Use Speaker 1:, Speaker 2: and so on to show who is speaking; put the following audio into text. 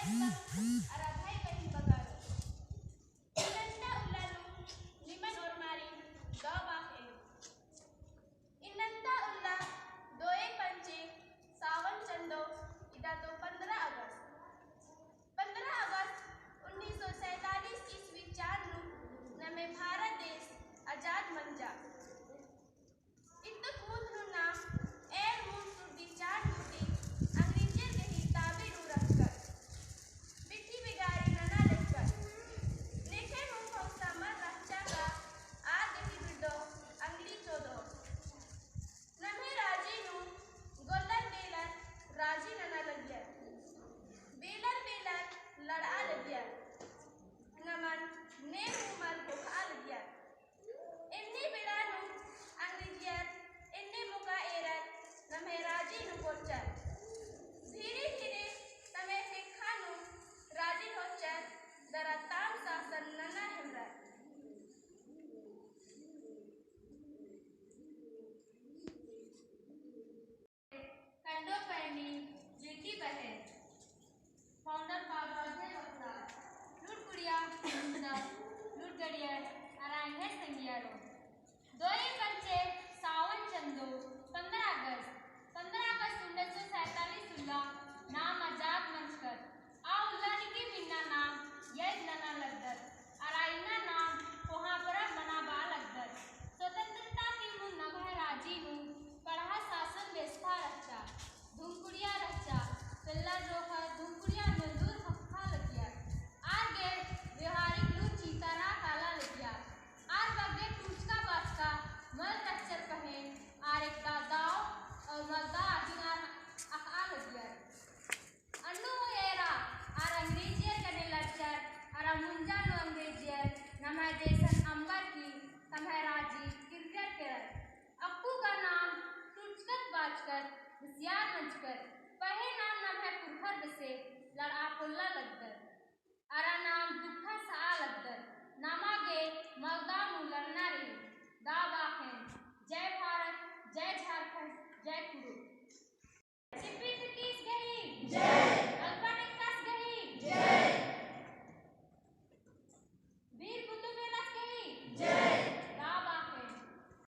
Speaker 1: अरा भाई बहन बगारो इनंदा उल्लालू निमन और मारी दो बाके इनंदा उल्ला दोए पंचे सावन चंदो इदा तो 15 अगस्त 1947 ईस्वी चांदू नमे भारत देश आजाद मंजा इतक मुद्नु नाम एर मूल सुर्दी चांद मुटी अंग्रेजी के ही ताबे रू रखकर बिठी बिगाड़ी नना लेकर लेखे मुंह फौसा मर रच्चा का आ गही बिडो अंगली चोदो नमे राजी नु गोल्लर बेलर राजी नना लगिया बेलर लड़ा लगिया नमन ने उमर भुखा लगिया इन्नी बिड़ानु अंग्रेजियर इन्नी मुका एरत नमे राजी नु कोचर धीरे धीरे तमे सिखानु राजी होचर दरा ताम सासन नना हिमरा कंडो पैनी बेटी बहन फाउंडर पावराजे वक्ता लूट कुड़िया लूट गड़िया अरांगे संगियारो दोए पंचे सावन चंदो 15 अगस्त 1947 उल्ला नाम आजाद मंचकर आ उल्ला की बिन्ना नाम यज नना लगदर अराइना नाम कोहा पर बना बा लगदर स्वतंत्रता की मुन्ना भय राजी नु पढ़ा शासन व्यवस्था रचा धुमकुड़िया रचा पिल्ला जोहर धुमकुड़िया मजदूर हफ्ता लगिया आर गे व्यवहारिक लूट चीतारा काला लगिया आर बगे टूचका बाचका मल रक्षर पहे आर एक दादाव और मर्दा आदिनार अका लगिया अन्नू एरा आर अंग्रेजियर कने लक्षर आर मुंजा नो अंग्रेजियर नमः जैसन अंबर की तमह राजी क्रिकेट कर अक्कू का नाम टूचकत बाचकर होशियार मंचकर